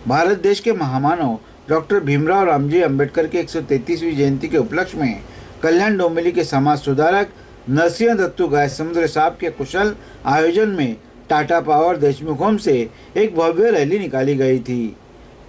भारत देश के महामानव डॉक्टर भीमराव रामजी अंबेडकर की 133वीं जयंती के उपलक्ष्य में कल्याण डोंबिवली के समाज सुधारक नरसिंह दत्तू गायसमुद्र साहब के कुशल आयोजन में टाटा पावर देशमुख होम से एक भव्य रैली निकाली गई थी।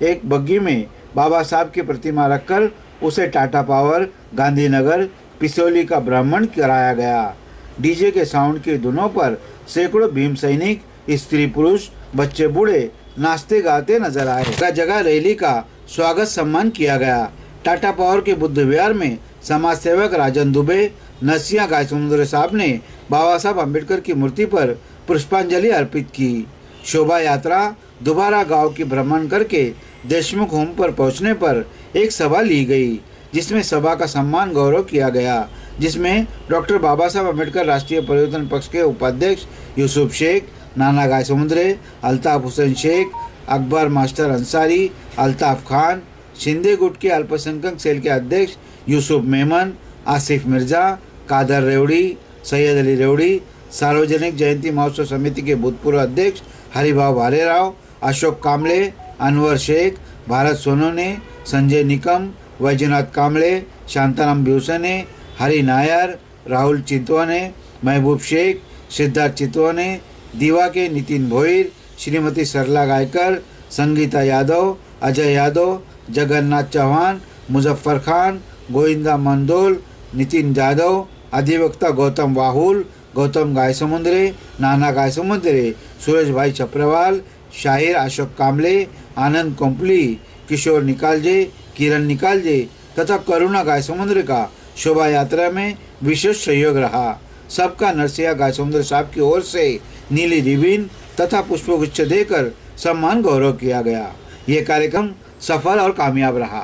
एक बग्गी में बाबा साहब की प्रतिमा रखकर उसे टाटा पावर, गांधीनगर, पिसोली का भ्रमण कराया गया। डीजे के साउंड की धुनों पर सैकड़ों भीम सैनिक, स्त्री पुरुष, बच्चे बूढ़े नाचते गाते नजर आए। जगह जगह रैली का स्वागत सम्मान किया गया। टाटा पावर के बुद्ध विहार में समाज सेवक राजन दुबे, नरसिंह गायसमुद्र साहब ने बाबा साहब अम्बेडकर की मूर्ति पर पुष्पांजलि अर्पित की। शोभा यात्रा दोबारा गांव की भ्रमण करके देशमुख होम पर पहुंचने पर एक सभा ली गई, जिसमें सभा का सम्मान गौरव किया गया, जिसमें डॉक्टर बाबा साहब अम्बेडकर राष्ट्रीय परिवर्तन पक्ष के उपाध्यक्ष यूसुफ शेख, नाना गायसमुद्रे, अल्ताफ हुसैन शेख, अकबर मास्टर अंसारी, अल्ताफ खान, शिंदे गुट के अल्पसंख्यक सेल के अध्यक्ष यूसुफ मेमन, आसिफ मिर्जा, कादर रेवड़ी, सैयद अली रेवड़ी, सार्वजनिक जयंती महोत्सव समिति के भूतपूर्व अध्यक्ष हरिभाव भालेराव, अशोक कामले, अनवर शेख, भारत सोनोने, संजय निकम, वैजनाथ कामले, शांताराम ब्यूसने, हरि नायर, राहुल चितवाने, महबूब शेख, सिद्धार्थ चितवाने, दीवा के नितिन भोईर, श्रीमती सरला गायकर, संगीता यादव, अजय यादव, जगन्नाथ चौहान, मुजफ्फर खान, गोविंदा मंदोल, नितिन जाधव, अधिवक्ता गौतम वाहुल, गौतम गायसमुद्रे, नाना गायसमुद्रे, सूरज भाई चप्रवाल, शाहिर अशोक कामले, आनंद कोंपली, किशोर निकालजे, किरण निकालजे तथा करुणा गायसमुद्र का शोभा यात्रा में विशेष सहयोग रहा। सबका नरसिंह गायसमुद्र साहब की ओर से नीली रिबन तथा पुष्पगुच्छ देकर सम्मान गौरव किया गया। ये कार्यक्रम सफल और कामयाब रहा।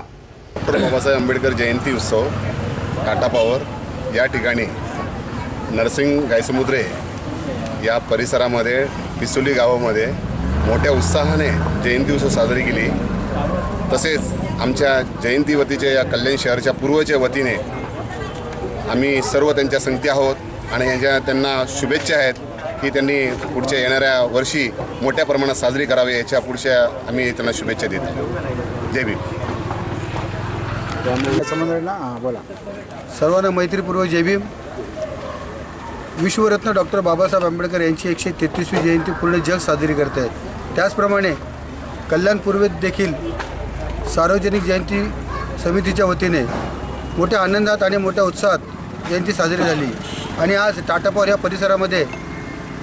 डॉक्टर बाबासाहेब आंबेडकर जयंती उत्सव टाटा पॉवर या ठिकाणी नरसिंह गायसमुद्रे या परिसरामध्ये पिसोली गावामध्ये मोठ्या उत्साहाने जयंती उत्सव साजरी केली। तसेच आमच्या जयंती वतीच्या या कल्याण शहराच्या पूर्वच्या वतीने आम्ही सर्व त्यांच्या संगती आहोत आणि त्यांना शुभेच्छा आहेत की त्यांनी पुढच्या येणाऱ्या वर्षी मोठ्या प्रमाणात साजरी करावी, याच्या पुढच्या आम्ही त्यांना शुभेच्छा देतो। जय भीम। बोला। सर्वांना मैत्रीपूर्वक जय भीम। विश्वरत्न डॉक्टर बाबासाहेब आंबेडकर यांची 133वी जयंती पूर्ण जग साजरी करत आहे। त्याचप्रमाणे कल्याण पूर्वेत देखील सार्वजनिक जयंती समितीच्या वतीने मोठ्या आनंदात आणि मोठ्या उत्साहात जयंती साजरी झाली आणि आज टाटा पॉवर या परिसरामध्ये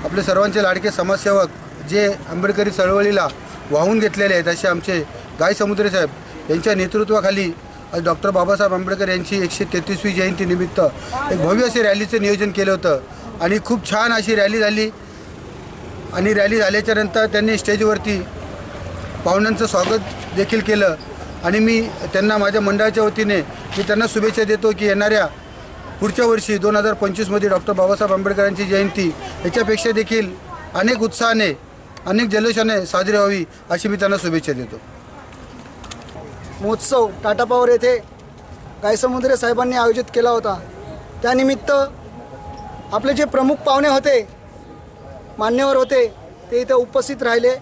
आपले सर्वांचे लाडके समाजसेवक जे आंबेडकरी चळवळीला वाहून घेतलेले आहेत असे आमचे गायसमुद्रे साहेब यांच्या नेतृत्वाखाली आज डॉक्टर बाबासाहेब आंबेडकर यांची 133वी जयंती निमित्त एक भव्य असे रॅलीचं नियोजन केलं होतं आणि खूप छान अशी रॅली झाली आणि रॅली झाल्याच्या नंतर त्यांनी स्टेजवरती पाहुण्यांचं स्वागत देखील केलं आणि मी त्यांना माझ्या मंडळाच्या वतीने मी त्यांना शुभेच्छा देतो की येणाऱ्या पुढच्या वर्षी 2025 मध्ये डॉक्टर बाबासाहेब आंबेडकरांची जयंती याच्यापेक्षा देखील अनेक उत्साहाने अनेक जल्लोषाने साजरी व्हावी अशी मी त्यांना शुभेच्छा देतो। महोत्सव टाटा पॉवर येथे गायसमुद्रे साहेबांनी आयोजित केला होता। त्यानिमित्त आपले जे प्रमुख पाहुणे होते, मान्यवर होते, ते इथे उपस्थित राहिले,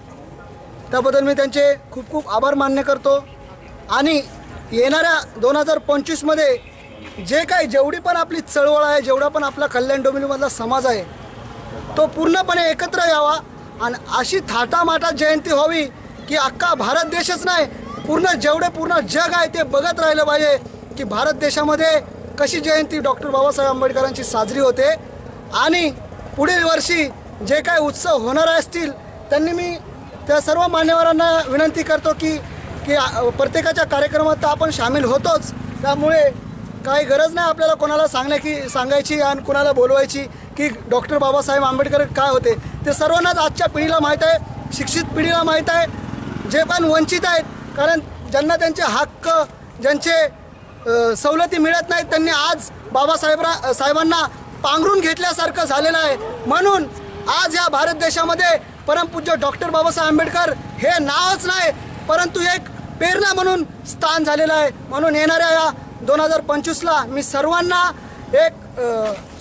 त्याबद्दल मी त्यांचे खूप खूप आभार मान्य करतो। आणि येणाऱ्या 2025 मध्ये जे काही जेवढी पण आपली चळवळ आहे, जेवढा पण आपला कल्याण डोंबिवलीमधला समाज आहे तो पूर्णपणे एकत्र यावा आणि अशी थाटामाटात जयंती व्हावी की अख्खा भारत देशच नाही पूर्ण जग आहे ते बघत राहिलं पाहिजे की भारत देशामध्ये कशी जयंती डॉक्टर बाबासाहेब आंबेडकरांची साजरी होते। आणि पुढील वर्षी जे काही उत्सव होणार असतील त्यांनी मी त्या सर्व मान्यवरांना विनंती करतो की प्रत्येकाच्या कार्यक्रमात आपण सामील होतोच, त्यामुळे काही गरज नाही आपल्याला कोणाला सांगायची आणि कोणाला बोलवायची की डॉक्टर बाबासाहेब आंबेडकर काय होते। ते सर्वांनाच आजच्या पिढीला माहीत आहे, शिक्षित पिढीला माहीत आहे, जे पण वंचित आहेत, कारण ज्यांना त्यांचे हक्क ज्यांचे सवलती मिळत नाहीत त्यांनी आज साहेबांना पांघरून घेतल्यासारखं झालेलं आहे। म्हणून आज या भारत देशामध्ये परमपूज्य डॉक्टर बाबासाहेब आंबेडकर हे नावच नाही परंतु एक प्रेरणा म्हणून स्थान झालेलं आहे। म्हणून येणाऱ्या या 2025ला मी सर्वांना एक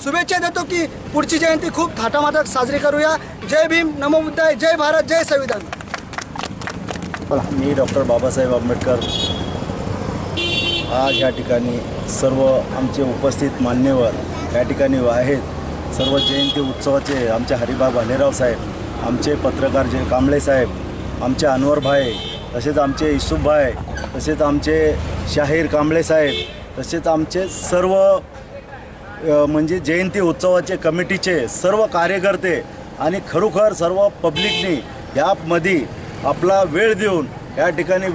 शुभेच्छा देतो की पुढची जयंती खूप थाटामाटात साजरी करूया। जय भीम, नमो बुद्धाय, जय भारत, जय संविधान। मी डॉक्टर बाबासाहेब आंबेडकर आज या ठिकाणी सर्व आमचे उपस्थित मान्यवर या ठिकाणी आहेत. सर्व जयंती उत्सवाचे आमचे हरिबा भालेराव साहेब, आमचे पत्रकार जे कांबळे साहेब, आमचे अनवरभाई, तसेच आमचे इसूफभाई, तसेच आमचे शाहीर कांबळे साहेब, तसेच आमचे सर्व म्हणजे जयंती उत्सवाचे कमिटीचे सर्व कार्यकर्ते आणि खरोखर सर्व पब्लिकनी यामध्ये आपला वेळ देऊन या ठिकाणी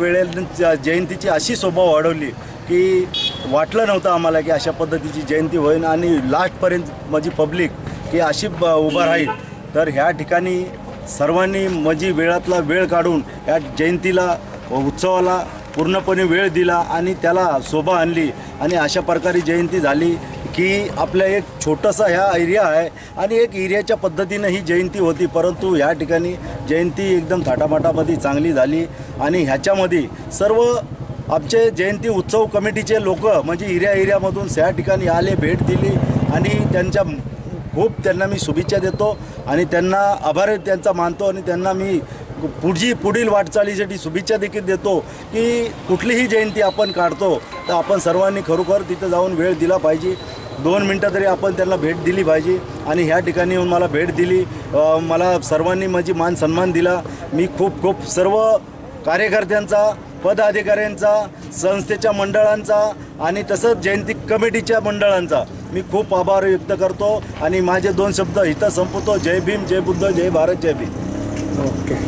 जयंतीची अशी शोभा वाढवली की वाटलं नव्हतं आम्हाला की अशा पद्धतीची जयंती होईल आणि लास्टपर्यंत माझी पब्लिक की अशी उभा राहील. तर ह्या ठिकाणी सर्वांनी माझी वेळातला वेळ काढून या जयंतीला उत्सवाला पूर्णपणे वेळ दिला आणि त्याला शोभा आणली आणि अशा प्रकारे जयंती झाली की आपल्या एक छोटासा ह्या एरिया आहे आणि एक एरियाच्या पद्धतीनं ही जयंती होती. परंतु ह्या ठिकाणी जयंती एकदम थाटामाटामध्ये चांगली झाली आणि ह्याच्यामध्ये सर्व आमचे जयंती उत्सव कमिटीचे लोक म्हणजे एरियामधून त्या ठिकाणी आले, भेट दिली आणि त्यांना मी शुभेच्छा देतो आणि त्यांना आभार त्यांचा मानतो आणि त्यांना मी पुढील वाटचालीसाठी शुभेच्छा देखील देतो की कुठलीही जयंती आपण काढतो तर आपण सर्वांनी खरोखर तिथं जाऊन वेळ दिला पाहिजे. 2 मिनटं तरी आपण त्यांना भेट दिली पाहिजे आणि ह्या ठिकाणी येऊन मला भेट दिली. मला सर्वांनी माझी मान सन्मान दिला. मी खूप सर्व कार्यकर्त्यांचा, पदाधिकाऱ्यांचा, संस्थेच्या मंडळांचा आणि तसंच जयंती कमिटीच्या मंडळांचा मी खूप आभार व्यक्त करतो आणि माझे 2 शब्द इथं संपवतो. जय भीम, जय बुद्ध, जय भारत, जय भीम. ओके.